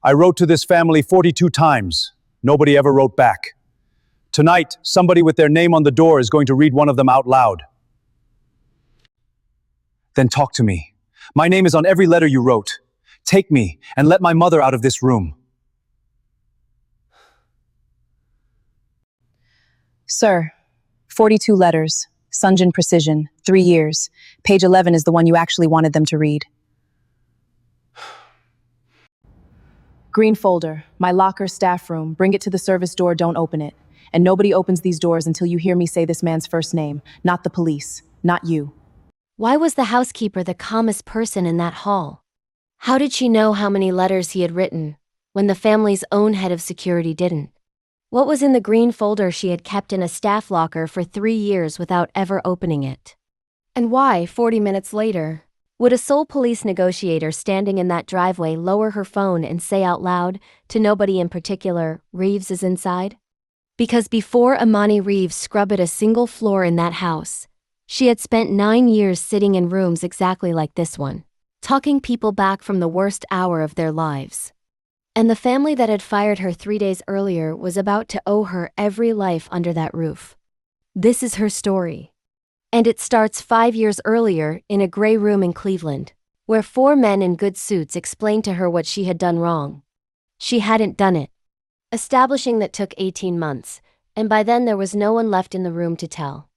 I wrote to this family 42 times. Nobody ever wrote back. Tonight, somebody with their name on the door is going to read one of them out loud. Then talk to me. My name is on every letter you wrote. Take me and let my mother out of this room. Sir, 42 letters, Sunjin Precision, 3 years. Page 11 is the one you actually wanted them to read. Green folder, my locker, staff room. Bring it to the service door, don't open it. And nobody opens these doors until you hear me say this man's first name, not the police, not you. Why was the housekeeper the calmest person in that hall? How did she know how many letters he had written, when the family's own head of security didn't? What was in the green folder she had kept in a staff locker for 3 years without ever opening it? And why, 40 minutes later, would a Seoul police negotiator standing in that driveway lower her phone and say out loud, to nobody in particular, Reeves is inside? Because before Imani Reeves scrubbed a single floor in that house, she had spent 9 years sitting in rooms exactly like this one, talking people back from the worst hour of their lives. And the family that had fired her 3 days earlier was about to owe her every life under that roof. This is her story. And it starts 5 years earlier in a gray room in Cleveland, where 4 men in good suits explained to her what she had done wrong. She hadn't done it. Establishing that took 18 months, and by then there was no one left in the room to tell.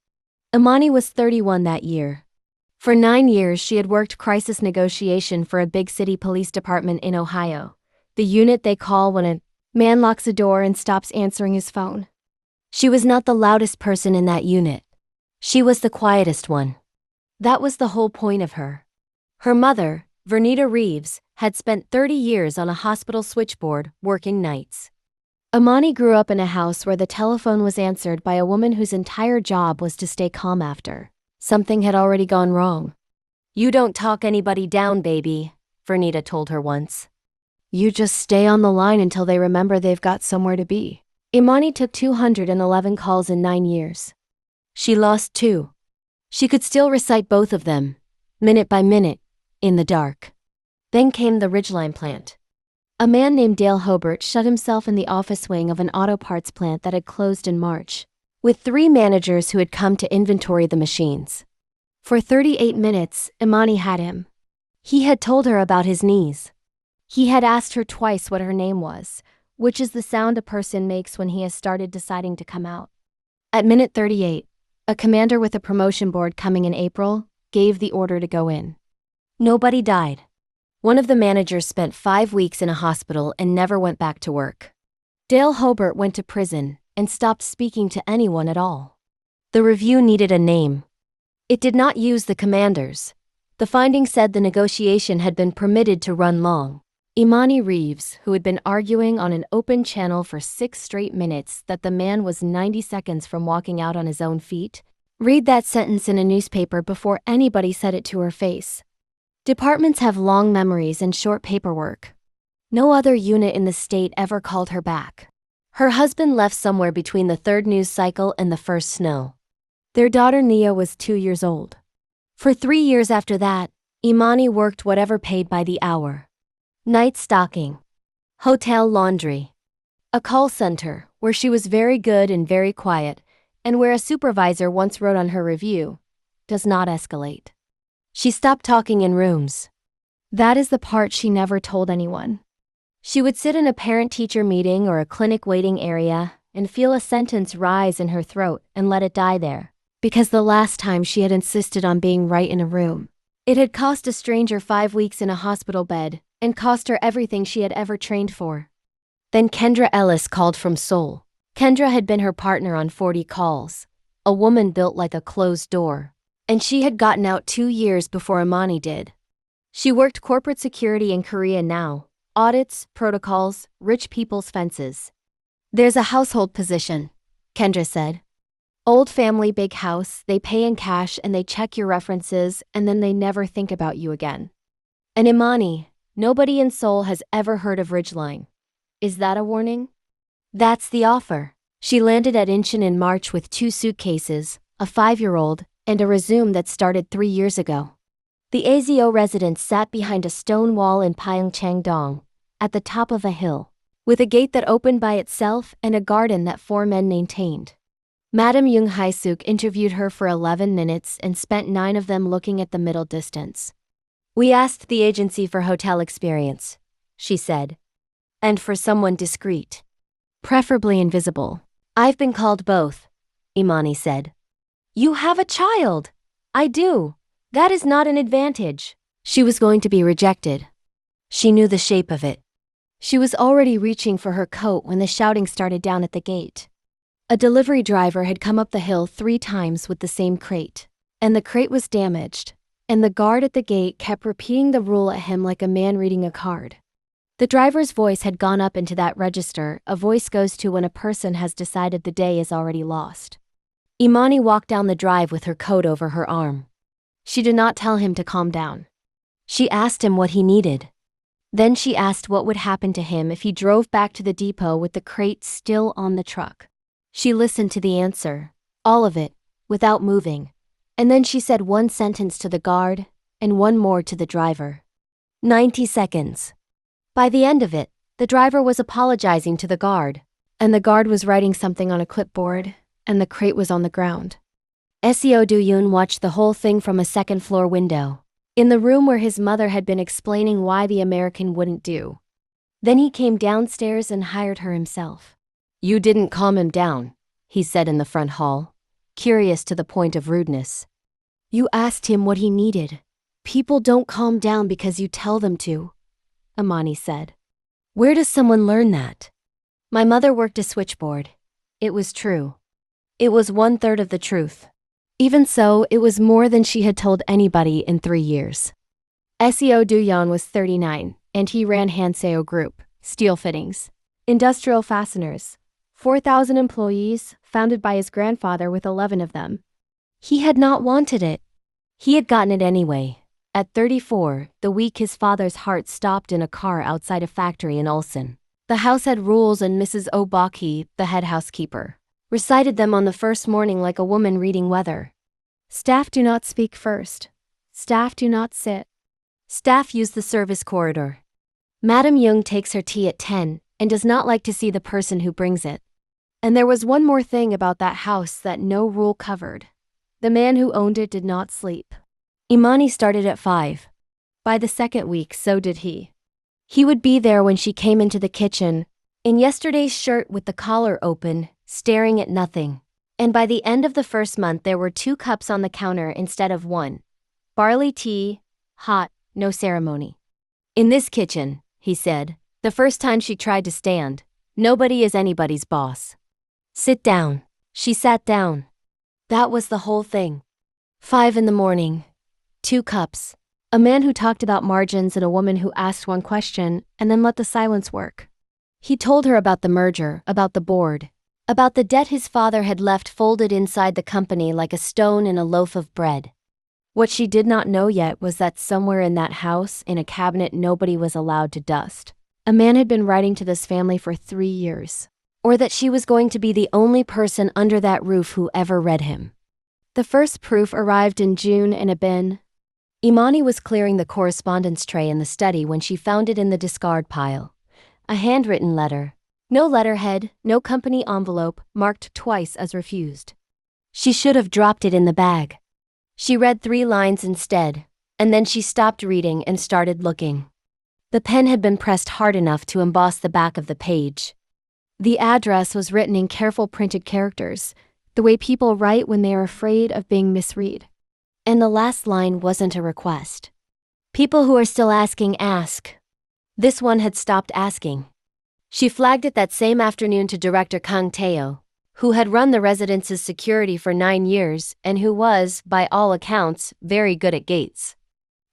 Imani was 31 that year. For 9 years she had worked crisis negotiation for a big city police department in Ohio, the unit they call when a man locks a door and stops answering his phone. She was not the loudest person in that unit. She was the quietest one. That was the whole point of her. Her mother, Imani Reeves, had spent 30 years on a hospital switchboard working nights. Imani grew up in a house where the telephone was answered by a woman whose entire job was to stay calm after something had already gone wrong. "You don't talk anybody down, baby," Vernita told her once. "You just stay on the line until they remember they've got somewhere to be." Imani took 211 calls in 9 years. She lost 2. She could still recite both of them, minute by minute, in the dark. Then came the Ridgeline plant. A man named Dale Hobart shut himself in the office wing of an auto parts plant that had closed in March, with 3 managers who had come to inventory the machines. For 38 minutes, Imani had him. He had told her about his knees. He had asked her twice what her name was, which is the sound a person makes when he has started deciding to come out. At minute 38, a commander with a promotion board coming in April gave the order to go in. Nobody died. One of the managers spent 5 weeks in a hospital and never went back to work. Dale Hobart went to prison and stopped speaking to anyone at all. The review needed a name. It did not use the commanders. The finding said the negotiation had been permitted to run long. Imani Reeves, who had been arguing on an open channel for 6 straight minutes that the man was 90 seconds from walking out on his own feet, read that sentence in a newspaper before anybody said it to her face. Departments have long memories and short paperwork. No other unit in the state ever called her back. Her husband left somewhere between the 3rd news cycle and the first snow. Their daughter Nia was 2 years old. For 3 years after that, Imani worked whatever paid by the hour. Night stocking, hotel laundry, a call center where she was very good and very quiet, and where a supervisor once wrote on her review, "Does not escalate." She stopped talking in rooms. That is the part she never told anyone. She would sit in a parent-teacher meeting or a clinic waiting area and feel a sentence rise in her throat and let it die there, because the last time she had insisted on being right in a room, it had cost a stranger 5 weeks in a hospital bed and cost her everything she had ever trained for. Then Kendra Ellis called from Seoul. Kendra had been her partner on 40 calls, a woman built like a closed door. And she had gotten out 2 years before Imani did. She worked corporate security in Korea now, audits, protocols, rich people's fences. "There's a household position," Kendra said. "Old family, big house, they pay in cash and they check your references and then they never think about you again." And Imani, nobody in Seoul has ever heard of Ridgeline. Is that a warning? That's the offer. She landed at Incheon in March with 2 suitcases, a 5-year-old, and a resume that started 3 years ago. The AZO residents sat behind a stone wall in Pyeongchang-dong, at the top of a hill, with a gate that opened by itself and a garden that 4 men maintained. Madam Jung Hae-suk interviewed her for 11 minutes and spent 9 of them looking at the middle distance. "We asked the agency for hotel experience," she said. "And for someone discreet. Preferably invisible. I've been called both," Imani said. "You have a child." "I do. That is not an advantage." She was going to be rejected. She knew the shape of it. She was already reaching for her coat when the shouting started down at the gate. A delivery driver had come up the hill 3 times with the same crate, and the crate was damaged, and the guard at the gate kept repeating the rule at him like a man reading a card. The driver's voice had gone up into that register a voice goes to when a person has decided the day is already lost. Imani walked down the drive with her coat over her arm. She did not tell him to calm down. She asked him what he needed. Then she asked what would happen to him if he drove back to the depot with the crate still on the truck. She listened to the answer, all of it, without moving, and then she said 1 sentence to the guard and 1 more to the driver. 90 seconds. By the end of it, the driver was apologizing to the guard, and the guard was writing something on a clipboard, and the crate was on the ground. Seo Do-yun watched the whole thing from a second-floor window, in the room where his mother had been explaining why the American wouldn't do. Then he came downstairs and hired her himself. "You didn't calm him down," he said in the front hall, curious to the point of rudeness. "You asked him what he needed. People don't calm down because you tell them to," Imani said. "Where does someone learn that?" "My mother worked a switchboard. It was true. It was 1/3 of the truth. Even so, it was more than she had told anybody in 3 years." Seo Do-yun was 39, and he ran Hanseo Group, steel fittings, industrial fasteners, 4,000 employees, founded by his grandfather with 11 of them. He had not wanted it. He had gotten it anyway. At 34, the week his father's heart stopped in a car outside a factory in Ulsan. The house had rules, and Mrs. Obaki, the head housekeeper, recited them on the first morning like a woman reading weather. Staff do not speak first. Staff do not sit. Staff use the service corridor. Madam Jung takes her tea at 10 and does not like to see the person who brings it. And there was one more thing about that house that no rule covered. The man who owned it did not sleep. Imani started at 5. By the second week, so did he. He would be there when she came into the kitchen, in yesterday's shirt with the collar open, staring at nothing. And by the end of the first month there were 2 cups on the counter instead of 1. Barley tea, hot, no ceremony. "In this kitchen," he said, the first time she tried to stand, "nobody is anybody's boss. Sit down." She sat down. That was the whole thing. 5 in the morning. 2 cups. A man who talked about margins and a woman who asked 1 question and then let the silence work. He told her about the merger, about the board, about the debt his father had left folded inside the company like a stone in a loaf of bread. What she did not know yet was that somewhere in that house, in a cabinet nobody was allowed to dust, a man had been writing to this family for 3 years. Or that she was going to be the only person under that roof who ever read him. The first proof arrived in June in a bin. Imani was clearing the correspondence tray in the study when she found it in the discard pile. A handwritten letter. No letterhead, no company envelope, marked twice as refused. She should have dropped it in the bag. She read 3 lines instead, and then she stopped reading and started looking. The pen had been pressed hard enough to emboss the back of the page. The address was written in careful printed characters, the way people write when they are afraid of being misread. And the last line wasn't a request. People who are still asking ask. This one had stopped asking. She flagged it that same afternoon to Director Kang Tae-oh, who had run the residence's security for 9 years and who was, by all accounts, very good at gates.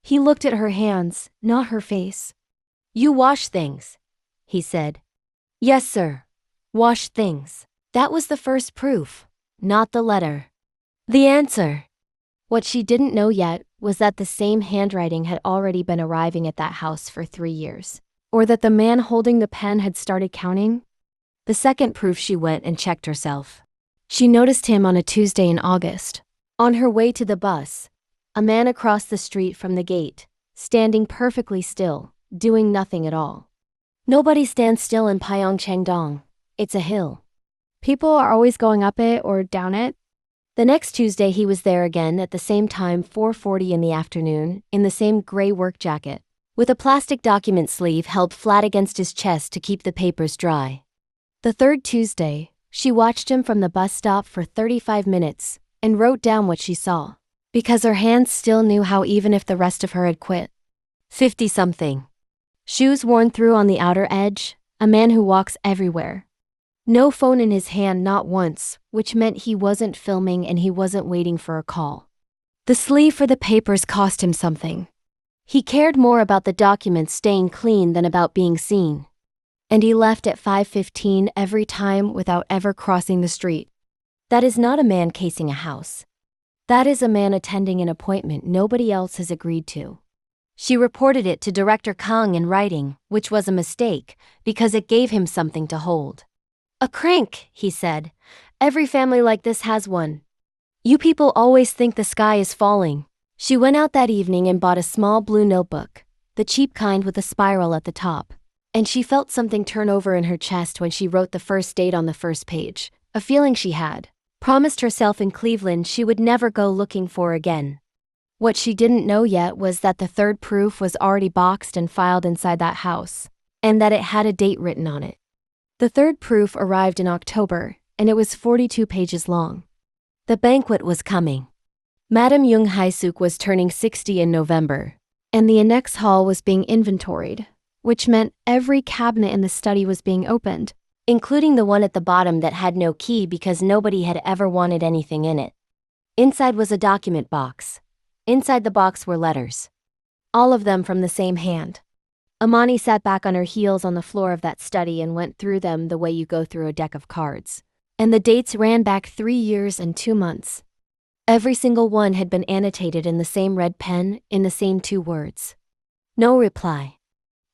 He looked at her hands, not her face. "You wash things," he said. "Yes, sir. Wash things." That was the first proof, not the letter. The answer. What she didn't know yet was that the same handwriting had already been arriving at that house for 3 years, or that the man holding the pen had started counting. The second proof, she went and checked herself. She noticed him on a Tuesday in August, on her way to the bus, a man across the street from the gate, standing perfectly still, doing nothing at all. Nobody stands still in Pyeongchang-dong. It's a hill. People are always going up it or down it. The next Tuesday he was there again at the same time, 4:40 in the afternoon, in the same gray work jacket, with a plastic document sleeve held flat against his chest to keep the papers dry. The third Tuesday, she watched him from the bus stop for 35 minutes and wrote down what she saw, because her hands still knew how even if the rest of her had quit. 50-something. Shoes worn through on the outer edge, a man who walks everywhere. No phone in his hand, not once, which meant he wasn't filming and he wasn't waiting for a call. The sleeve for the papers cost him something. He cared more about the documents staying clean than about being seen. And he left at 5:15 every time without ever crossing the street. That is not a man casing a house. That is a man attending an appointment nobody else has agreed to. She reported it to Director Kang in writing, which was a mistake, because it gave him something to hold. A crank, he said. Every family like this has one. You people always think the sky is falling. She went out that evening and bought a small blue notebook, the cheap kind with a spiral at the top. And she felt something turn over in her chest when she wrote the first date on the first page, a feeling she had promised herself in Cleveland she would never go looking for again. What she didn't know yet was that the third proof was already boxed and filed inside that house, and that it had a date written on it. The third proof arrived in October, and it was 42 pages long. The banquet was coming. Madam Jung Hae-suk was turning 60 in November, and the annex hall was being inventoried, which meant every cabinet in the study was being opened, including the one at the bottom that had no key because nobody had ever wanted anything in it. Inside was a document box. Inside the box were letters. All of them from the same hand. Imani sat back on her heels on the floor of that study and went through them the way you go through a deck of cards. And the dates ran back 3 years and 2 months. Every single one had been annotated in the same red pen, in the same 2 words. No reply.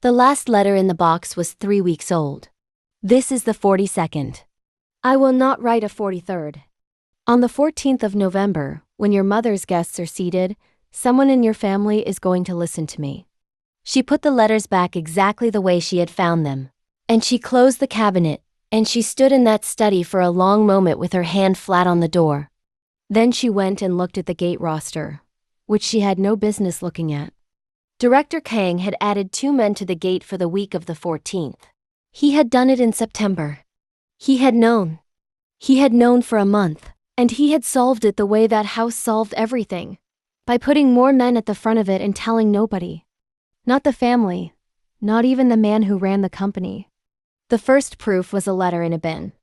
The last letter in the box was 3 weeks old. This is the 42nd. I will not write a 43rd. On the 14th of November, when your mother's guests are seated, someone in your family is going to listen to me. She put the letters back exactly the way she had found them. And she closed the cabinet, and she stood in that study for a long moment with her hand flat on the door. Then she went and looked at the gate roster, which she had no business looking at. Director Kang had added 2 men to the gate for the week of the 14th. He had done it in September. He had known. He had known for a month, and he had solved it the way that house solved everything, by putting more men at the front of it and telling nobody. Not the family, not even the man who ran the company. The first proof was a letter in a bin.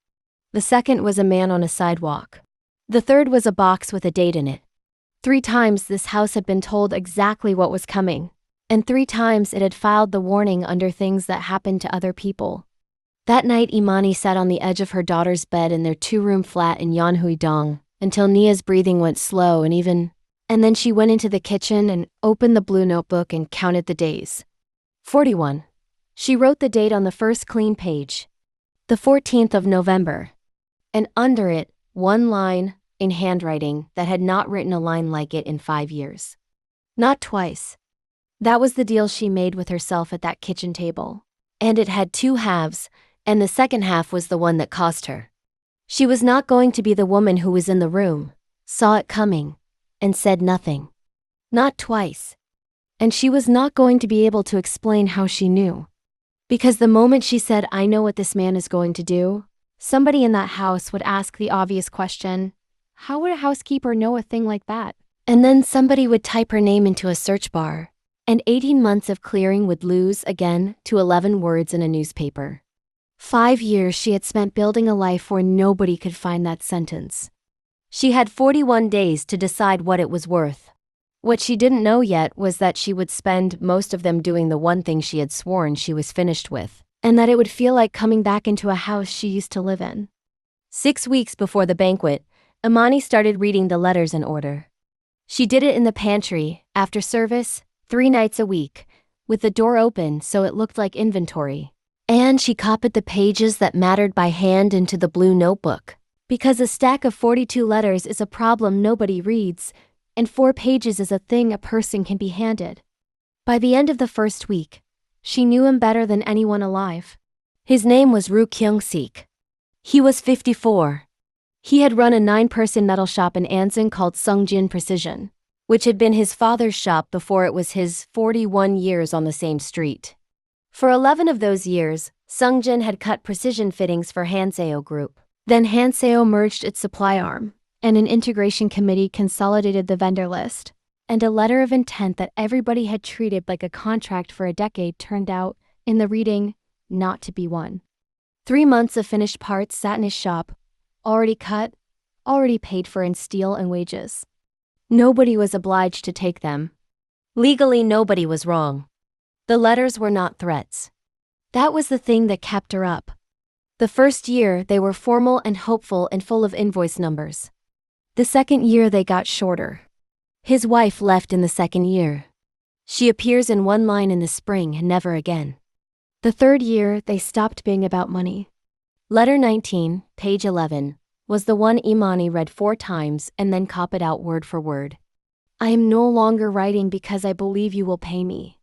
The second was a man on a sidewalk. The third was a box with a date in it. 3 times this house had been told exactly what was coming, and 3 times it had filed the warning under things that happened to other people. That night Imani sat on the edge of her daughter's bed in their 2-room flat in Yeonhui-dong until Nia's breathing went slow and then she went into the kitchen and opened the blue notebook and counted the days. 41. She wrote the date on the first clean page. The 14th of November. And under it, 1 line, in handwriting, that had not written a line like it in 5 years. Not twice. That was the deal she made with herself at that kitchen table. And it had 2 halves, and the second half was the one that cost her. She was not going to be the woman who was in the room, saw it coming, and said nothing. Not twice. And she was not going to be able to explain how she knew. Because the moment she said, I know what this man is going to do, somebody in that house would ask the obvious question, how would a housekeeper know a thing like that? And then somebody would type her name into a search bar, and 18 months of clearing would lose, again, to 11 words in a newspaper. 5 years she had spent building a life where nobody could find that sentence. She had 41 days to decide what it was worth. What she didn't know yet was that she would spend most of them doing the one thing she had sworn she was finished with, and that it would feel like coming back into a house she used to live in. 6 weeks before the banquet, Imani started reading the letters in order. She did it in the pantry, after service, 3 nights a week, with the door open so it looked like inventory. And she copied the pages that mattered by hand into the blue notebook. Because a stack of 42 letters is a problem nobody reads, and 4 pages is a thing a person can be handed. By the end of the first week, She knew him better than anyone alive. His name was Roo Kyung-sik. He was 54. He had run a 9-person metal shop in Ansan called Sungjin Precision, which had been his father's shop before it was his 41 years on the same street. For 11 of those years, Sungjin had cut precision fittings for Hanseo Group. Then Hanseo merged its supply arm, and an integration committee consolidated the vendor list. And a letter of intent that everybody had treated like a contract for a decade turned out, in the reading, not to be one. 3 months of finished parts sat in his shop, Already cut, already paid for in steel and wages. Nobody was obliged to take them. Legally, nobody was wrong. The letters were not threats. That was the thing that kept her up. The first year, they were formal and hopeful and full of invoice numbers. The second year, they got shorter. His wife left in the second year. She appears in one line in the spring and never again. The third year, they stopped being about money. Letter 19, page 11, was the one Imani read 4 times and then copied out word for word. I am no longer writing because I believe you will pay me.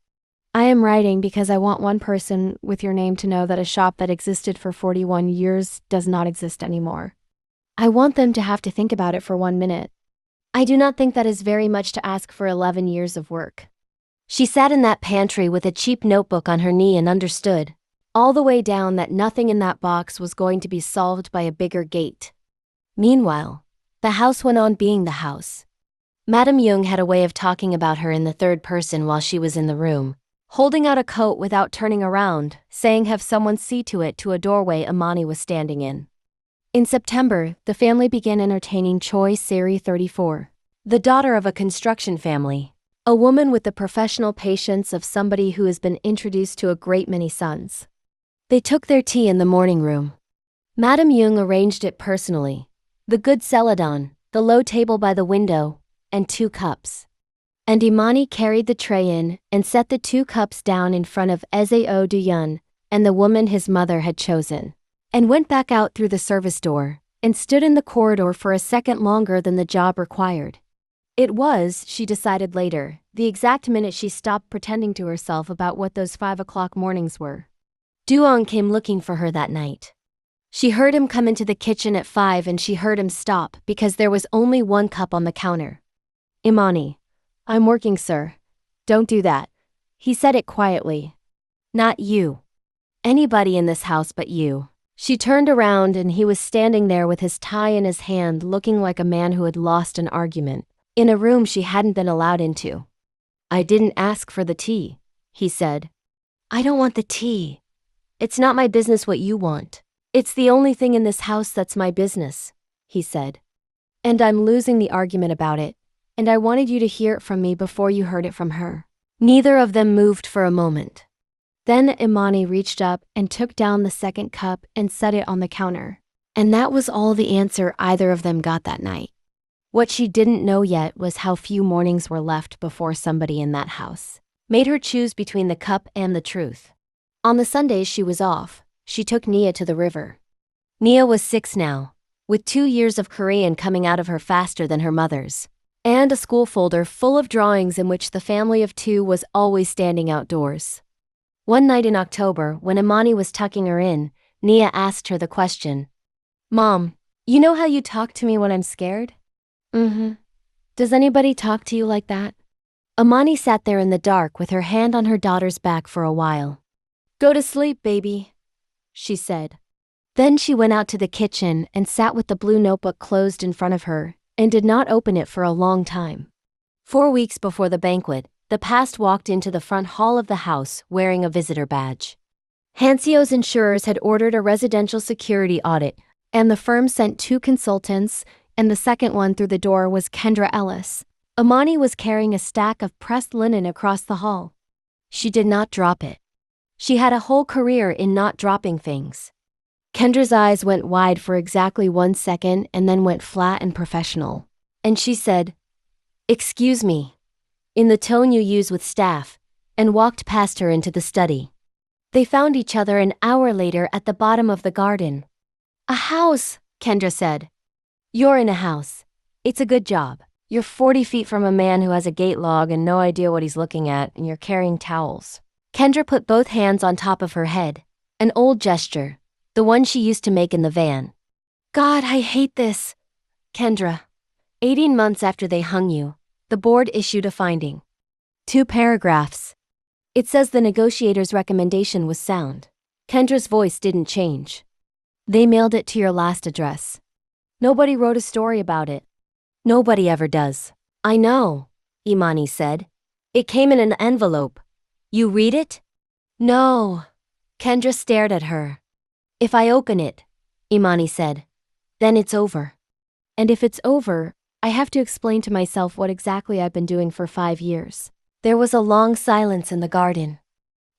I am writing because I want one person with your name to know that a shop that existed for 41 years does not exist anymore. I want them to have to think about it for 1 minute. I do not think that is very much to ask for 11 years of work. She sat in that pantry with a cheap notebook on her knee and understood, all the way down, that nothing in that box was going to be solved by a bigger gate. Meanwhile, the house went on being the house. Madam Jung had a way of talking about her in the third person while she was in the room, holding out a coat without turning around, saying have someone see to it to a doorway Imani was standing in. In September, the family began entertaining Choi Seri 34, the daughter of a construction family, a woman with the professional patience of somebody who has been introduced to a great many sons. They took their tea in the morning room. Madam Jung arranged it personally. The good celadon, the low table by the window, and 2 cups. And Imani carried the tray in and set the 2 cups down in front of Seo Do-yun and the woman his mother had chosen, and went back out through the service door and stood in the corridor for a second longer than the job required. It was, she decided later, the exact minute she stopped pretending to herself about what those 5 o'clock mornings were. Do-yun came looking for her that night. She heard him come into the kitchen at 5 and she heard him stop because there was only 1 cup on the counter. Imani, I'm working, sir. Don't do that. He said it quietly. Not you. Anybody in this house but you. She turned around and he was standing there with his tie in his hand, looking like a man who had lost an argument, in a room she hadn't been allowed into. I didn't ask for the tea, he said. I don't want the tea. It's not my business what you want. It's the only thing in this house that's my business, he said. And I'm losing the argument about it, and I wanted you to hear it from me before you heard it from her. Neither of them moved for a moment. Then Imani reached up and took down the second cup and set it on the counter. And that was all the answer either of them got that night. What she didn't know yet was how few mornings were left before somebody in that house made her choose between the cup and the truth. On the Sundays she was off, she took Nia to the river. Nia was 6 now, with 2 years of Korean coming out of her faster than her mother's, and a school folder full of drawings in which the family of 2 was always standing outdoors. One night in October, when Imani was tucking her in, Nia asked her the question, Mom, you know how you talk to me when I'm scared? Mm-hmm. Does anybody talk to you like that? Imani sat there in the dark with her hand on her daughter's back for a while. Go to sleep, baby, she said. Then she went out to the kitchen and sat with the blue notebook closed in front of her and did not open it for a long time. 4 weeks before the banquet, the past walked into the front hall of the house wearing a visitor badge. Hanseo's insurers had ordered a residential security audit, and the firm sent 2 consultants, and the second one through the door was Kendra Ellis. Imani was carrying a stack of pressed linen across the hall. She did not drop it. She had a whole career in not dropping things. Kendra's eyes went wide for exactly 1 second and then went flat and professional. And she said, Excuse me, in the tone you use with staff, and walked past her into the study. They found each other an hour later at the bottom of the garden. A house, Kendra said. You're in a house. It's a good job. You're 40 feet from a man who has a gate log and no idea what he's looking at, and you're carrying towels. Kendra put both hands on top of her head, an old gesture, the one she used to make in the van. God, I hate this. Kendra. 18 months after they hung you, the board issued a finding. 2 paragraphs. It says the negotiator's recommendation was sound. Kendra's voice didn't change. They mailed it to your last address. Nobody wrote a story about it. Nobody ever does. I know, Imani said. It came in an envelope. You read it? No. Kendra stared at her. If I open it, Imani said, then it's over. And if it's over, I have to explain to myself what exactly I've been doing for 5 years. There was a long silence in the garden.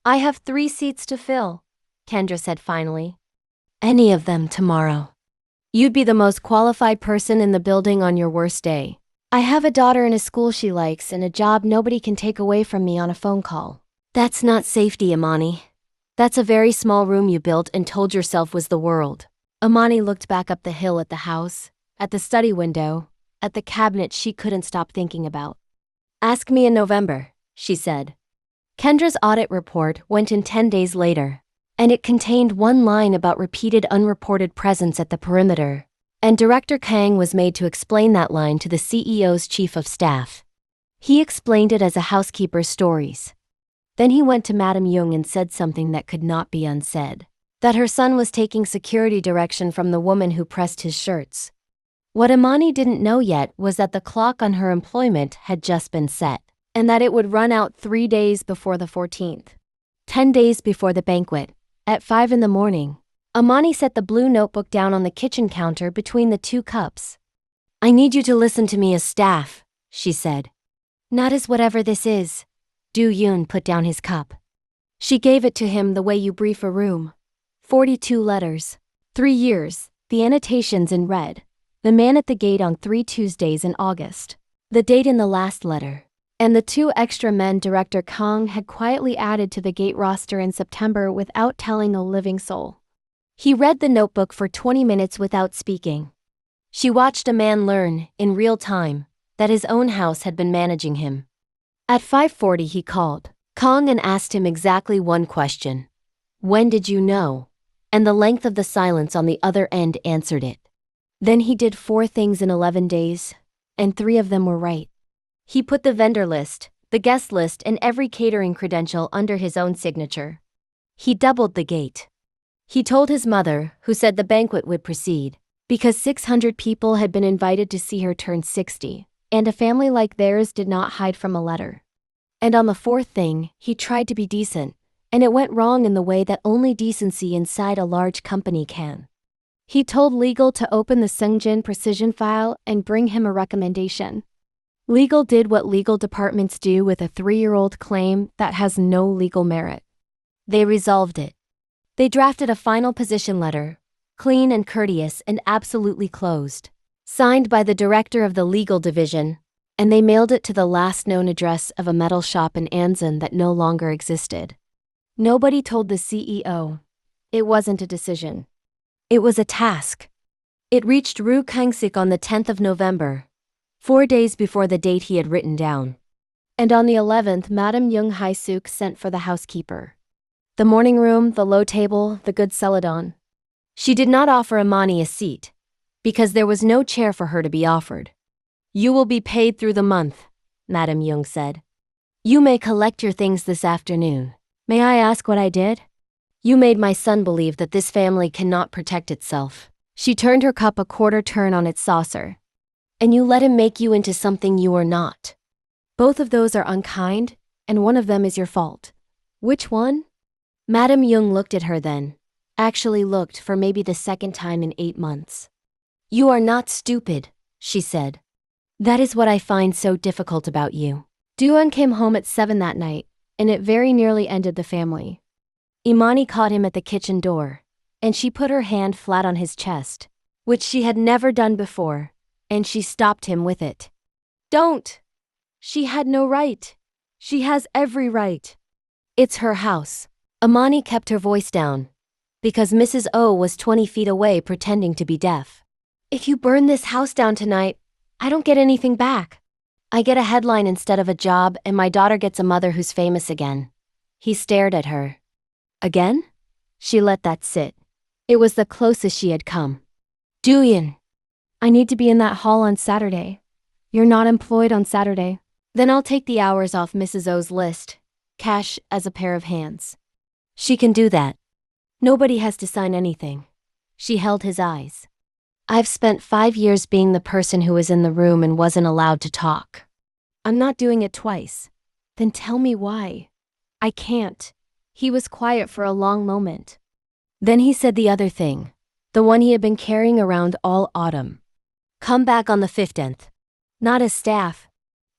I have 3 seats to fill, Kendra said finally. Any of them tomorrow. You'd be the most qualified person in the building on your worst day. I have a daughter in a school she likes and a job nobody can take away from me on a phone call. That's not safety, Imani. That's a very small room you built and told yourself was the world. Imani looked back up the hill at the house, at the study window, at the cabinet she couldn't stop thinking about. Ask me in November, she said. Kendra's audit report went in 10 days later, and it contained 1 line about repeated unreported presence at the perimeter, and Director Kang was made to explain that line to the CEO's chief of staff. He explained it as a housekeeper's stories. Then he went to Madam Jung and said something that could not be unsaid. That her son was taking security direction from the woman who pressed his shirts. What Imani didn't know yet was that the clock on her employment had just been set, and that it would run out 3 days before the 14th. 10 days before the banquet. At 5 in the morning, Imani set the blue notebook down on the kitchen counter between the 2 cups. I need you to listen to me as staff, she said. Not as whatever this is. Do-yun put down his cup. She gave it to him the way you brief a room. 42 letters. 3 years, the annotations in red. The man at the gate on 3 Tuesdays in August. The date in the last letter. And the 2 extra men Director Kang had quietly added to the gate roster in September without telling a living soul. He read the notebook for 20 minutes without speaking. She watched a man learn, in real time, that his own house had been managing him. At 5:40 he called Kang and asked him exactly 1 question. When did you know? And the length of the silence on the other end answered it. Then he did 4 things in 11 days, and 3 of them were right. He put the vendor list, the guest list, and every catering credential under his own signature. He doubled the gate. He told his mother, who said the banquet would proceed, because 600 people had been invited to see her turn 60, and a family like theirs did not hide from a letter. And on the 4th thing, he tried to be decent, and it went wrong in the way that only decency inside a large company can. He told legal to open the Seungjin precision file and bring him a recommendation. Legal did what legal departments do with a 3-year-old claim that has no legal merit. They resolved it. They drafted a final position letter, clean and courteous and absolutely closed, signed by the director of the legal division, and they mailed it to the last known address of a metal shop in Ansan that no longer existed. Nobody told the CEO. It wasn't a decision. It was a task. It reached Rue Kangsik on the 10th of November, 4 days before the date he had written down. And on the 11th, Madam Jung Hae-suk sent for the housekeeper. The morning room, the low table, the good celadon. She did not offer Imani a seat, because there was no chair for her to be offered. You will be paid through the month, Madam Jung said. You may collect your things this afternoon. May I ask what I did? You made my son believe that this family cannot protect itself. She turned her cup a quarter turn on its saucer. And you let him make you into something you are not. Both of those are unkind, and one of them is your fault. Which one? Madam Jung looked at her then, actually looked for maybe the 2nd time in 8 months. You are not stupid, she said. That is what I find so difficult about you. Do-yun came home at 7 that night, and it very nearly ended the family. Imani caught him at the kitchen door, and she put her hand flat on his chest, which she had never done before, and she stopped him with it. Don't! She had no right. She has every right. It's her house. Imani kept her voice down, because Mrs. O was 20 feet away pretending to be deaf. If you burn this house down tonight, I don't get anything back. I get a headline instead of a job, and my daughter gets a mother who's famous again. He stared at her. Again? She let that sit. It was the closest she had come. Do-yun. I need to be in that hall on Saturday. You're not employed on Saturday. Then I'll take the hours off Mrs. O's list. Cash as a pair of hands. She can do that. Nobody has to sign anything. She held his eyes. I've spent 5 years being the person who was in the room and wasn't allowed to talk. I'm not doing it twice. Then tell me why. I can't. He was quiet for a long moment. Then he said the other thing, the one he had been carrying around all autumn. Come back on the 15th. Not as staff.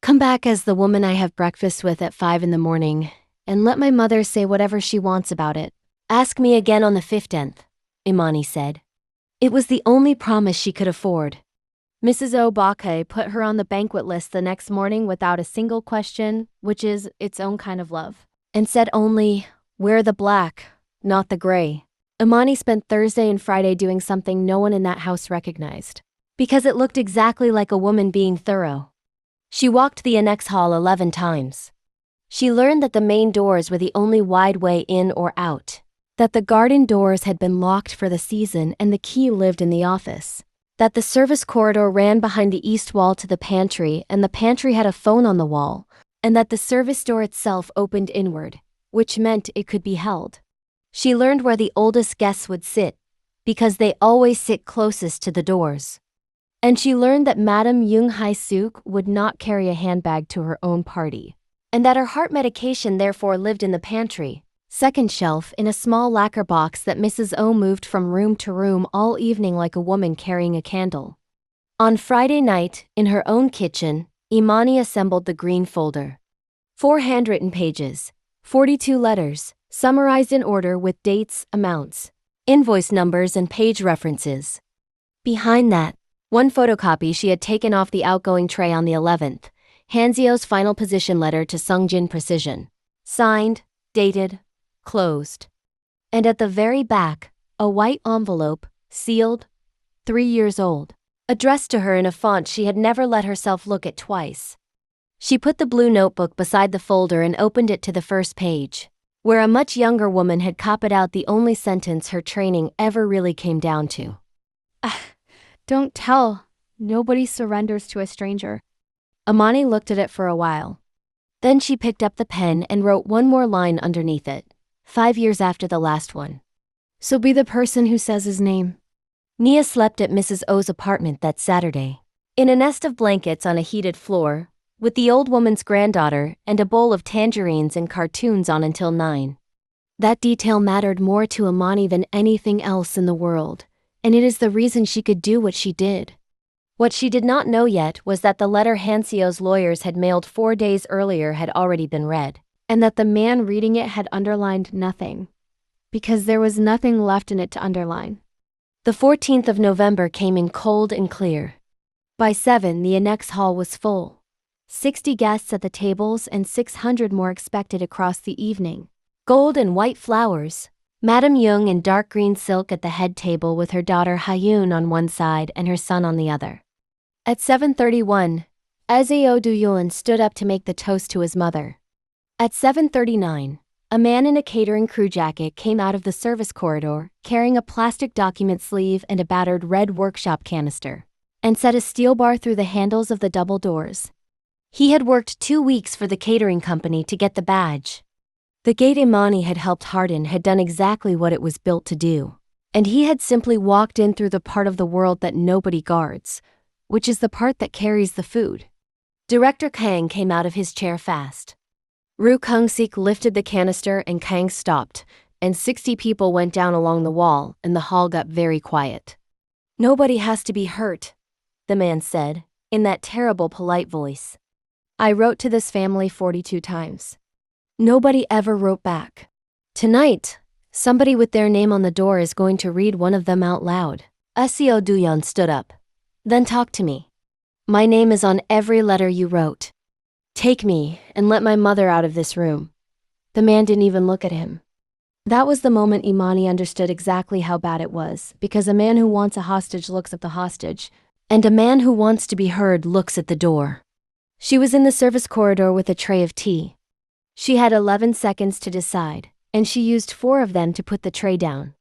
Come back as the woman I have breakfast with at 5 in the morning, and let my mother say whatever she wants about it. Ask me again on the 15th, Imani said. It was the only promise she could afford. Mrs. Obake put her on the banquet list the next morning without a single question, which is its own kind of love. And said only, wear the black, not the gray. Imani spent Thursday and Friday doing something no one in that house recognized. Because it looked exactly like a woman being thorough. She walked the annex hall 11 times. She learned that the main doors were the only wide way in or out. That the garden doors had been locked for the season and the key lived in the office. That the service corridor ran behind the east wall to the pantry and the pantry had a phone on the wall. And that the service door itself opened inward, which meant it could be held. She learned where the oldest guests would sit, because they always sit closest to the doors. And she learned that Madame Young Hae-suk would not carry a handbag to her own party. And that her heart medication therefore lived in the pantry, second shelf in a small lacquer box that Mrs. O moved from room to room all evening like a woman carrying a candle. On Friday night, in her own kitchen, Imani assembled the green folder. 4 handwritten pages, 42 letters, summarized in order with dates, amounts, invoice numbers and page references. Behind that, 1 photocopy she had taken off the outgoing tray on the 11th, Hanseo's final position letter to Sungjin Precision. Signed, dated, closed. And at the very back, a white envelope, sealed, 3 years old. Addressed to her in a font she had never let herself look at twice. She put the blue notebook beside the folder and opened it to the first page, where a much younger woman had copied out the only sentence her training ever really came down to. Don't tell. Nobody surrenders to a stranger. Imani looked at it for a while. Then she picked up the pen and wrote one more line underneath it, 5 years after the last one. So be the person who says his name. Nia slept at Mrs. O's apartment that Saturday, in a nest of blankets on a heated floor, with the old woman's granddaughter and a bowl of tangerines and cartoons on until 9. That detail mattered more to Imani than anything else in the world, and it is the reason she could do what she did. What she did not know yet was that the letter Hanseo's lawyers had mailed 4 days earlier had already been read, and that the man reading it had underlined nothing, because there was nothing left in it to underline. The 14th of November came in cold and clear. By 7, the annex hall was full. 60 guests at the tables and 600 more expected across the evening. Gold and white flowers. Madame Young in dark green silk at the head table with her daughter Hyun on one side and her son on the other. At 7:31, Seo Do-yun stood up to make the toast to his mother. At 7:39, a man in a catering crew jacket came out of the service corridor, carrying a plastic document sleeve and a battered red workshop canister, and set a steel bar through the handles of the double doors. He had worked 2 weeks for the catering company to get the badge. The gate Imani had helped harden had done exactly what it was built to do, and he had simply walked in through the part of the world that nobody guards, which is the part that carries the food. Director Kang came out of his chair fast. Ru Kung-sik lifted the canister and Kang stopped, and 60 people went down along the wall and the hall got very quiet. "Nobody has to be hurt," the man said, in that terrible polite voice. "I wrote to this family 42 times. Nobody ever wrote back. Tonight, somebody with their name on the door is going to read one of them out loud." Seo Do-yun stood up. "Then talk to me. My name is on every letter you wrote. Take me and let my mother out of this room." The man didn't even look at him. That was the moment Imani understood exactly how bad it was, because a man who wants a hostage looks at the hostage, and a man who wants to be heard looks at the door. She was in the service corridor with a tray of tea. She had 11 seconds to decide, and she used 4 of them to put the tray down.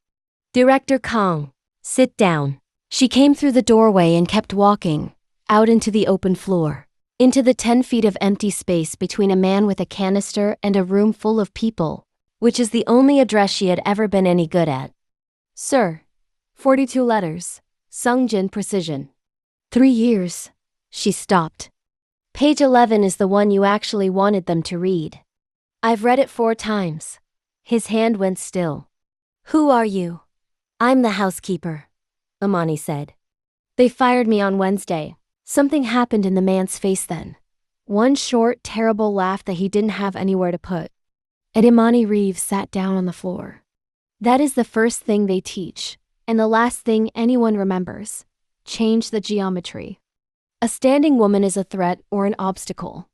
Director Kong, sit down. She came through the doorway and kept walking, out into the open floor, into the 10 feet of empty space between a man with a canister and a room full of people, which is the only address she had ever been any good at. Sir, 42 letters, Sungjin Precision. 3 years. She stopped. Page 11 is the one you actually wanted them to read. I've read it 4 times. His hand went still. Who are you? I'm the housekeeper, Imani said. They fired me on Wednesday. Something happened in the man's face then. One short, terrible laugh that he didn't have anywhere to put. And Imani Reeves sat down on the floor. That is the first thing they teach, and the last thing anyone remembers. Change the geometry. A standing woman is a threat or an obstacle.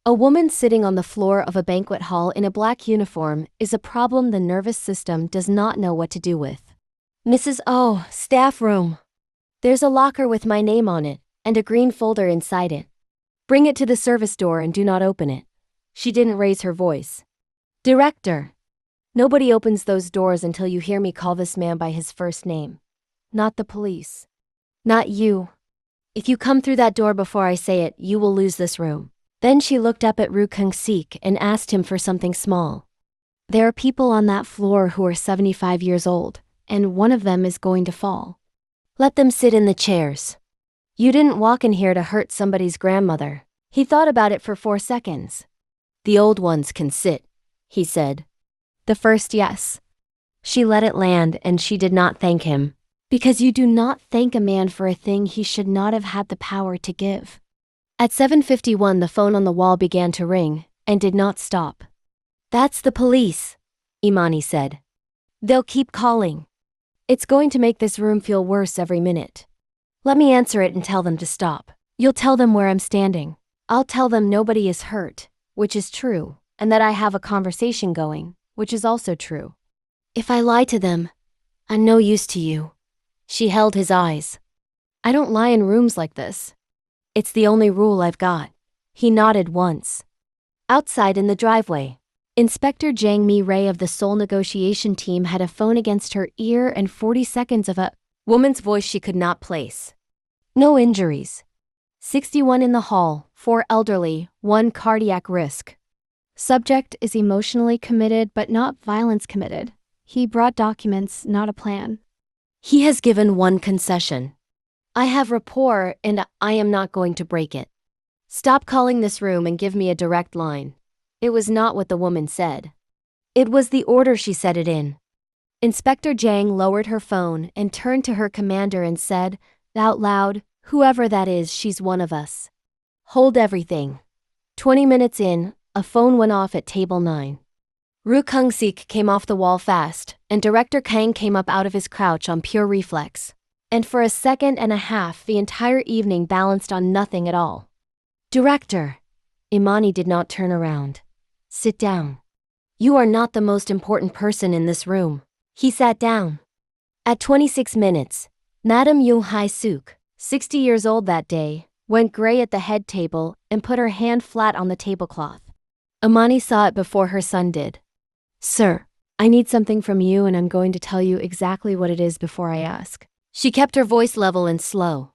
A woman sitting on the floor of a banquet hall in a black uniform is a problem the nervous system does not know what to do with. Mrs. O, staff room. There's a locker with my name on it, and a green folder inside it. Bring it to the service door and do not open it. She didn't raise her voice. Director. Nobody opens those doors until you hear me call this man by his first name. Not the police. Not you. If you come through that door before I say it, you will lose this room. Then she looked up at Ru Kung-sik and asked him for something small. There are people on that floor who are 75 years old, and one of them is going to fall. Let them sit in the chairs. You didn't walk in here to hurt somebody's grandmother. He thought about it for 4 seconds. The old ones can sit, he said. The first yes. She let it land and she did not thank him. Because you do not thank a man for a thing he should not have had the power to give. At 7:51 the phone on the wall began to ring, and did not stop. That's the police, Imani said. They'll keep calling. It's going to make this room feel worse every minute. Let me answer it and tell them to stop. You'll tell them where I'm standing. I'll tell them nobody is hurt, which is true, and that I have a conversation going, which is also true. If I lie to them, I'm no use to you. She held his eyes. I don't lie in rooms like this. It's the only rule I've got. He nodded once. Outside in the driveway, Inspector Jang Mi-rae of the Seoul negotiation team had a phone against her ear and 40 seconds of a woman's voice she could not place. No injuries. 61 in the hall, 4 elderly, 1 cardiac risk. Subject is emotionally committed but not violence committed. He brought documents, not a plan. He has given 1 concession. I have rapport and I am not going to break it. Stop calling this room and give me a direct line. It was not what the woman said. It was the order she said it in. Inspector Jang lowered her phone and turned to her commander and said, out loud, whoever that is, she's one of us. Hold everything. 20 minutes in, a phone went off at table 9. Ru Kung-sik came off the wall fast, and Director Kang came up out of his crouch on pure reflex. And for a second and a half, the entire evening balanced on nothing at all. Director. Imani did not turn around. Sit down. You are not the most important person in this room. He sat down. At 26 minutes, Madame Yoon Hai-suk, 60 years old that day, went gray at the head table and put her hand flat on the tablecloth. Imani saw it before her son did. Sir, I need something from you and I'm going to tell you exactly what it is before I ask. She kept her voice level and slow.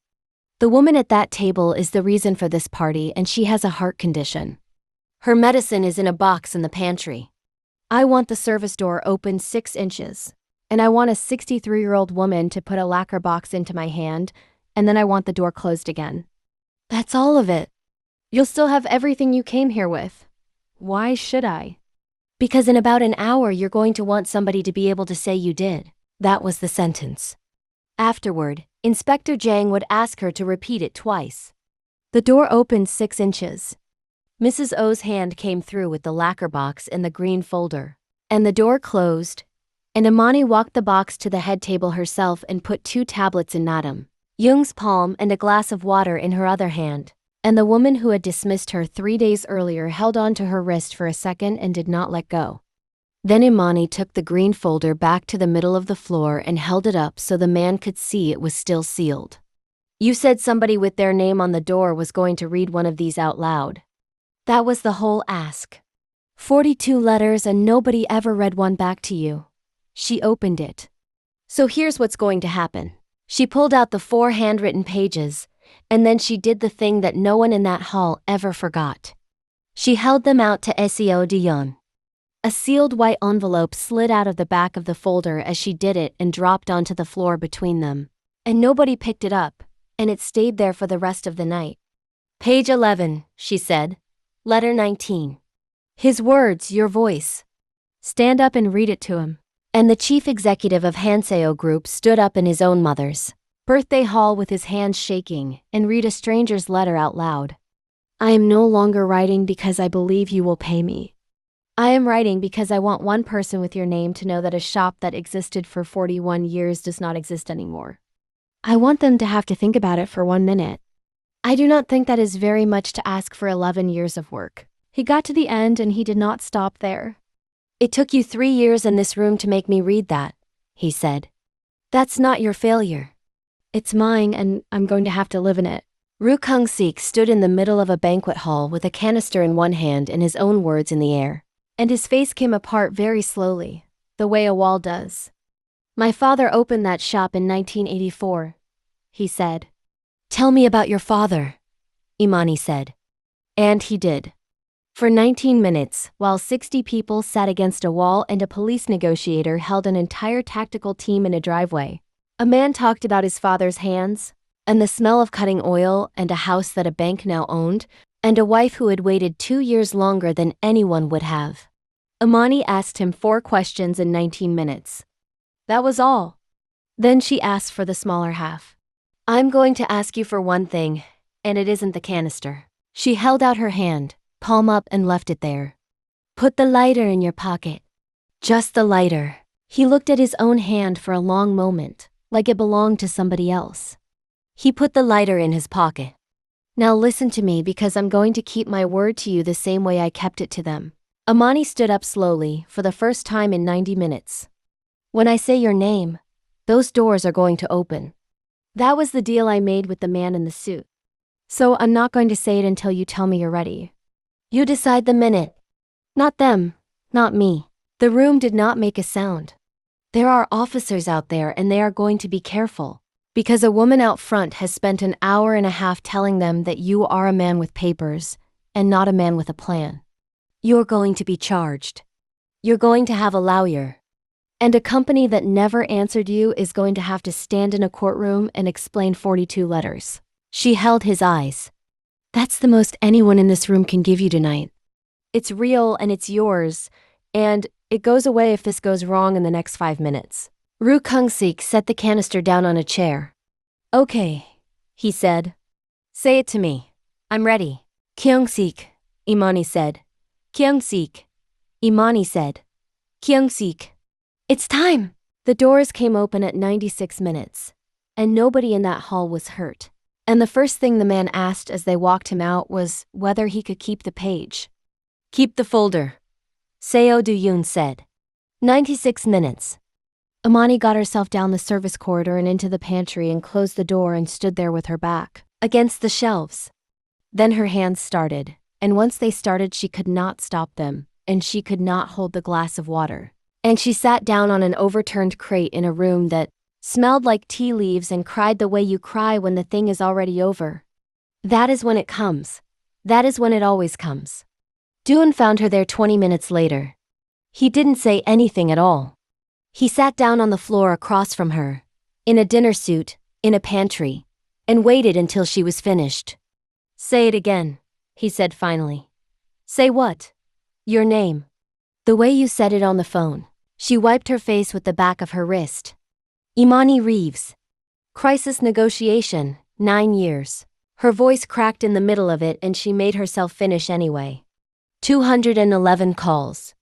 The woman at that table is the reason for this party and she has a heart condition. Her medicine is in a box in the pantry. I want the service door open 6 inches. And I want a 63-year-old woman to put a lacquer box into my hand, and then I want the door closed again. That's all of it. You'll still have everything you came here with. Why should I? Because in about an hour you're going to want somebody to be able to say you did. That was the sentence. Afterward, Inspector Jang would ask her to repeat it twice. The door opened 6 inches. Mrs. O's hand came through with the lacquer box and the green folder. And the door closed, and Imani walked the box to the head table herself and put 2 tablets in Madam Young's palm and a glass of water in her other hand. And the woman who had dismissed her 3 days earlier held on to her wrist for a second and did not let go. Then Imani took the green folder back to the middle of the floor and held it up so the man could see it was still sealed. You said somebody with their name on the door was going to read one of these out loud. That was the whole ask. 42 letters and nobody ever read one back to you. She opened it. So here's what's going to happen. She pulled out the 4 handwritten pages, and then she did the thing that no one in that hall ever forgot. She held them out to Seo Do-yun. A sealed white envelope slid out of the back of the folder as she did it and dropped onto the floor between them. And nobody picked it up, and it stayed there for the rest of the night. Page 11, she said. Letter 19. His words, your voice. Stand up and read it to him. And the chief executive of Hanseo Group stood up in his own mother's Birthday hall with his hands shaking and read a stranger's letter out loud. I am no longer writing because I believe you will pay me. I am writing because I want one person with your name to know that a shop that existed for 41 years does not exist anymore. I want them to have to think about it for 1 minute. I do not think that is very much to ask for 11 years of work. He got to the end and he did not stop there. It took you 3 years in this room to make me read that, he said. That's not your failure. It's mine and I'm going to have to live in it. Ru Kung-sik stood in the middle of a banquet hall with a canister in one hand and his own words in the air. And his face came apart very slowly, the way a wall does. My father opened that shop in 1984, he said. Tell me about your father, Imani said. And he did. For 19 minutes, while 60 people sat against a wall and a police negotiator held an entire tactical team in a driveway, a man talked about his father's hands, and the smell of cutting oil, and a house that a bank now owned, and a wife who had waited 2 years longer than anyone would have. Imani asked him 4 questions in 19 minutes. That was all. Then she asked for the smaller half. I'm going to ask you for one thing, and it isn't the canister. She held out her hand, palm up, and left it there. Put the lighter in your pocket. Just the lighter. He looked at his own hand for a long moment, like it belonged to somebody else. He put the lighter in his pocket. Now listen to me because I'm going to keep my word to you the same way I kept it to them. Imani stood up slowly, for the first time in 90 minutes. When I say your name, those doors are going to open. That was the deal I made with the man in the suit. So I'm not going to say it until you tell me you're ready. You decide the minute. Not them, not me. The room did not make a sound. There are officers out there and they are going to be careful, because a woman out front has spent an hour and a half telling them that you are a man with papers and not a man with a plan. You're going to be charged. You're going to have a lawyer. And a company that never answered you is going to have to stand in a courtroom and explain 42 letters. She held his eyes. That's the most anyone in this room can give you tonight. It's real and it's yours, and it goes away if this goes wrong in the next 5 minutes. Ru Kung-sik set the canister down on a chair. Okay, he said. Say it to me. I'm ready. Kyung-sik, Imani said. Kyung-sik. Imani said. Kyung-sik. It's time! The doors came open at 96 minutes, and nobody in that hall was hurt. And the first thing the man asked as they walked him out was whether he could keep the page. Keep the folder, Seo Do-yun said. 96 minutes. Imani got herself down the service corridor and into the pantry and closed the door and stood there with her back against the shelves. Then her hands started, and once they started she could not stop them, and she could not hold the glass of water. And she sat down on an overturned crate in a room that smelled like tea leaves and cried the way you cry when the thing is already over. That is when it comes. That is when it always comes. Do-yun found her there 20 minutes later. He didn't say anything at all. He sat down on the floor across from her, in a dinner suit, in a pantry, and waited until she was finished. Say it again, he said finally. Say what? Your name. The way you said it on the phone. She wiped her face with the back of her wrist. Imani Reeves. Crisis negotiation, 9 years. Her voice cracked in the middle of it and she made herself finish anyway. 211 calls.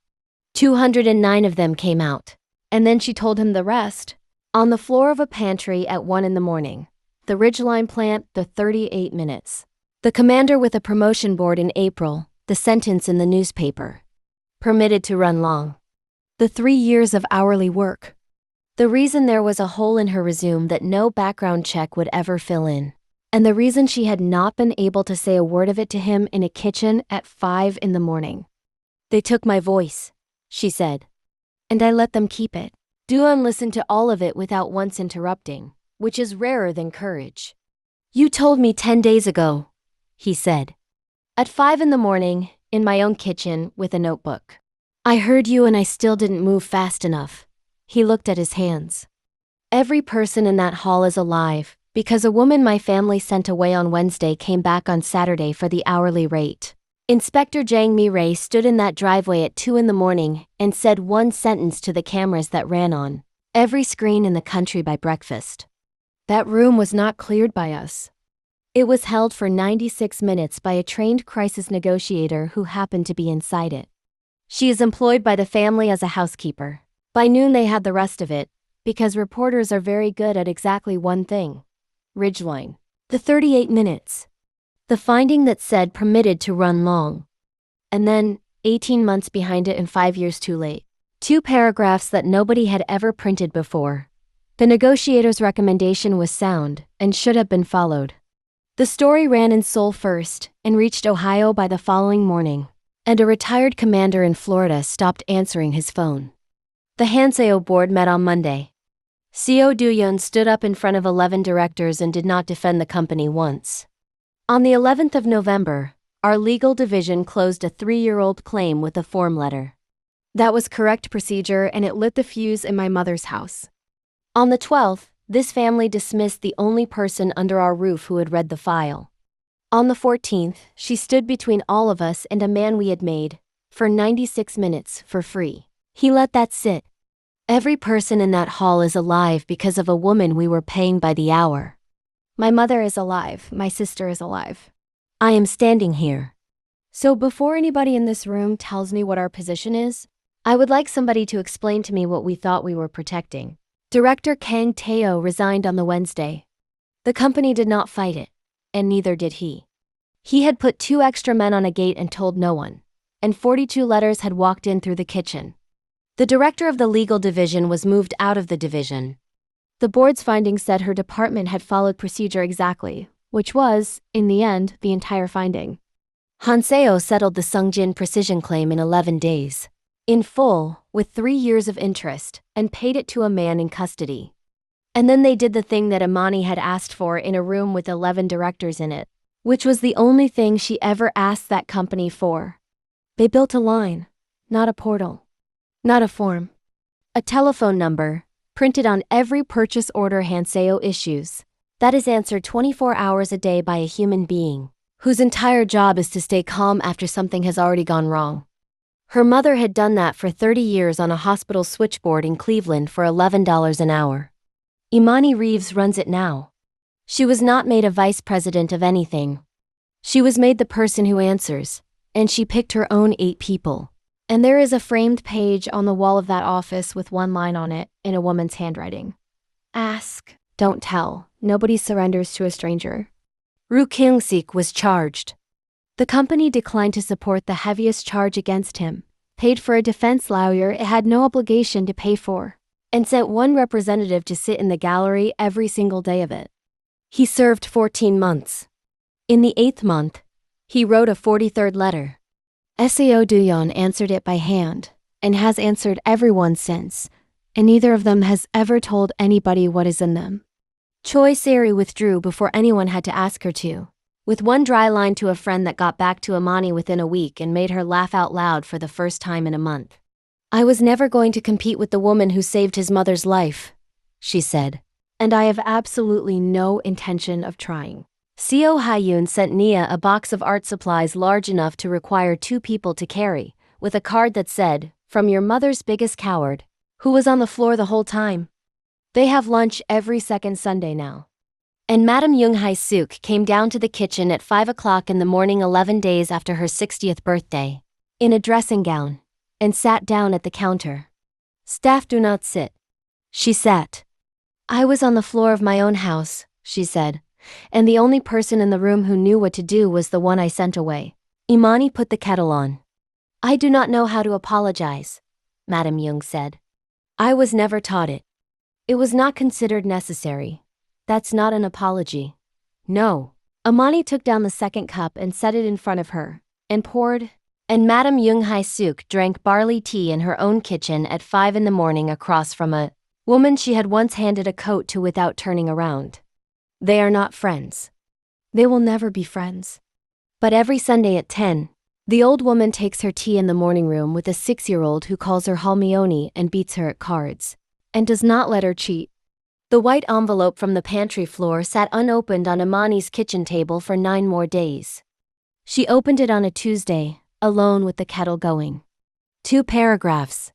209 of them came out. And then she told him the rest. On the floor of a pantry at 1 in the morning. The Ridgeline plant, the 38 minutes. The commander with a promotion board in April, the sentence in the newspaper. Permitted to run long. The 3 years of hourly work. The reason there was a hole in her resume that no background check would ever fill in. And the reason she had not been able to say a word of it to him in a kitchen at 5 in the morning. They took my voice, she said. And I let them keep it. Do-yun listened to all of it without once interrupting, which is rarer than courage. You told me 10 days ago, he said. At 5 in the morning, in my own kitchen, with a notebook. I heard you and I still didn't move fast enough. He looked at his hands. Every person in that hall is alive, because a woman my family sent away on Wednesday came back on Saturday for the hourly rate. Inspector Jang Mi-rae stood in that driveway at 2 in the morning and said one sentence to the cameras that ran on every screen in the country by breakfast. That room was not cleared by us. It was held for 96 minutes by a trained crisis negotiator who happened to be inside it. She is employed by the family as a housekeeper. By noon they had the rest of it, because reporters are very good at exactly one thing. Ridgeline. The 38 minutes. The finding that said permitted to run long. And then, 18 months behind it and 5 years too late. 2 paragraphs that nobody had ever printed before. The negotiator's recommendation was sound and should have been followed. The story ran in Seoul first and reached Ohio by the following morning, and a retired commander in Florida stopped answering his phone. The Hanseo board met on Monday. Seo Do-yun stood up in front of 11 directors and did not defend the company once. On the 11th of November, our legal division closed a 3-year-old claim with a form letter. That was correct procedure and it lit the fuse in my mother's house. On the 12th, this family dismissed the only person under our roof who had read the file. On the 14th, she stood between all of us and a man we had made, for 96 minutes, for free. He let that sit. Every person in that hall is alive because of a woman we were paying by the hour. My mother is alive, my sister is alive. I am standing here. So before anybody in this room tells me what our position is, I would like somebody to explain to me what we thought we were protecting. Director Kang Tae-oh resigned on the Wednesday. The company did not fight it, and neither did he. He had put 2 extra men on a gate and told no one, and 42 letters had walked in through the kitchen. The director of the legal division was moved out of the division. The board's findings said her department had followed procedure exactly, which was, in the end, the entire finding. Hanseo settled the Sungjin precision claim in 11 days. In full, with 3 years of interest, and paid it to a man in custody. And then they did the thing that Imani had asked for in a room with 11 directors in it, which was the only thing she ever asked that company for. They built a line, not a portal, not a form. A telephone number, printed on every purchase order Hanseo issues, that is answered 24 hours a day by a human being, whose entire job is to stay calm after something has already gone wrong. Her mother had done that for 30 years on a hospital switchboard in Cleveland for $11 an hour. Imani Reeves runs it now. She was not made a vice president of anything. She was made the person who answers, and she picked her own 8 people. And there is a framed page on the wall of that office with one line on it in a woman's handwriting. Ask, don't tell. Nobody surrenders to a stranger. Ru Kyung-sik was charged. The company declined to support the heaviest charge against him, paid for a defense lawyer it had no obligation to pay for, and sent one representative to sit in the gallery every single day of it. He served 14 months. In the 8th month, he wrote a 43rd letter. Seo Do-yun answered it by hand, and has answered everyone since, and neither of them has ever told anybody what is in them. Choi Seri withdrew before anyone had to ask her to, with one dry line to a friend that got back to Imani within a week and made her laugh out loud for the first time in a month. I was never going to compete with the woman who saved his mother's life, she said. And I have absolutely no intention of trying. Seo Do-yun sent Nia a box of art supplies large enough to require 2 people to carry, with a card that said, "From your mother's biggest coward, who was on the floor the whole time." They have lunch every second Sunday now. And Madam Young Hae-suk came down to the kitchen at 5 o'clock in the morning 11 days after her 60th birthday, in a dressing gown, and sat down at the counter. Staff do not sit. She sat. I was on the floor of my own house, she said, and the only person in the room who knew what to do was the one I sent away. Imani put the kettle on. I do not know how to apologize, Madam Young said. I was never taught it. It was not considered necessary. That's not an apology. No. Imani took down the second cup and set it in front of her, and poured And Madame Jung Hae-suk drank barley tea in her own kitchen at 5 in the morning across from a woman she had once handed a coat to without turning around. They are not friends. They will never be friends. But every Sunday at 10, the old woman takes her tea in the morning room with a 6-year-old who calls her Halmione and beats her at cards. And does not let her cheat. The white envelope from the pantry floor sat unopened on Imani's kitchen table for 9 more days. She opened it on a Tuesday, alone with the kettle going. 2 paragraphs.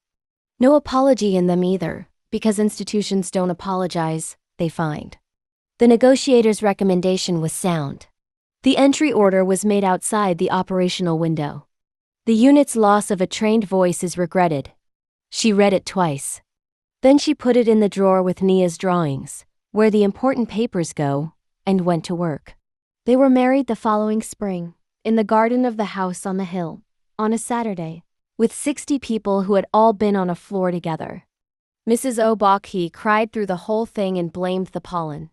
No apology in them either, because institutions don't apologize, they find. The negotiator's recommendation was sound. The entry order was made outside the operational window. The unit's loss of a trained voice is regretted. She read it twice. Then she put it in the drawer with Nia's drawings, where the important papers go, and went to work. They were married the following spring, in the garden of the house on the hill, on a Saturday, with 60 people who had all been on a floor together. Mrs. Obaki cried through the whole thing and blamed the pollen.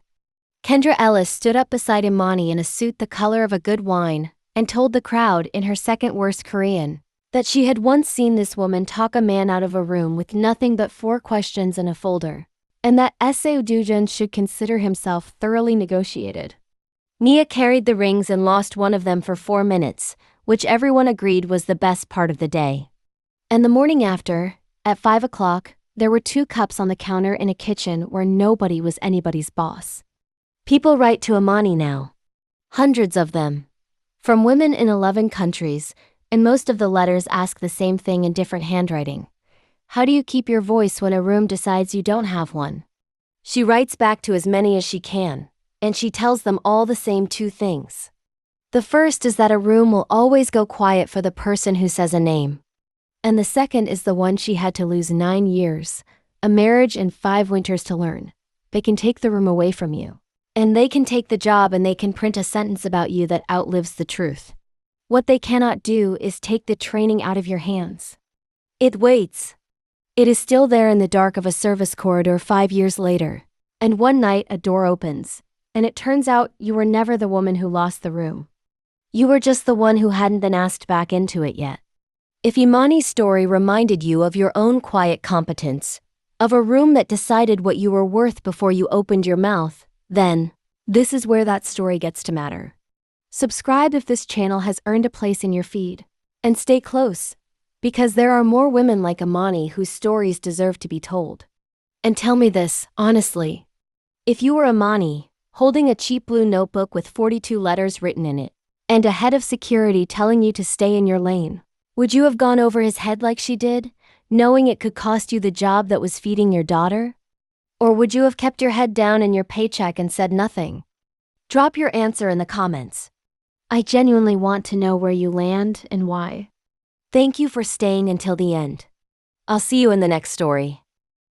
Kendra Ellis stood up beside Imani in a suit the color of a good wine, and told the crowd in her second-worst Korean that she had once seen this woman talk a man out of a room with nothing but 4 questions in a folder, and that Seo Do-yun should consider himself thoroughly negotiated. Nia carried the rings and lost one of them for 4 minutes, which everyone agreed was the best part of the day. And the morning after, at 5 o'clock, there were 2 cups on the counter in a kitchen where nobody was anybody's boss. People write to Imani now. Hundreds of them. From women in 11 countries, and most of the letters ask the same thing in different handwriting. How do you keep your voice when a room decides you don't have one? She writes back to as many as she can, and she tells them all the same 2 things. The first is that a room will always go quiet for the person who says a name. And the second is the one she had to lose 9 years, a marriage and 5 winters to learn. They can take the room away from you. And they can take the job and they can print a sentence about you that outlives the truth. What they cannot do is take the training out of your hands. It waits. It is still there in the dark of a service corridor 5 years later. And one night a door opens, and it turns out you were never the woman who lost the room. You were just the one who hadn't been asked back into it yet. If Imani's story reminded you of your own quiet competence, of a room that decided what you were worth before you opened your mouth, then this is where that story gets to matter. Subscribe if this channel has earned a place in your feed. And stay close, because there are more women like Imani whose stories deserve to be told. And tell me this, honestly. If you were Imani, holding a cheap blue notebook with 42 letters written in it, and a head of security telling you to stay in your lane, would you have gone over his head like she did, knowing it could cost you the job that was feeding your daughter? Or would you have kept your head down and your paycheck and said nothing? Drop your answer in the comments. I genuinely want to know where you land and why. Thank you for staying until the end. I'll see you in the next story.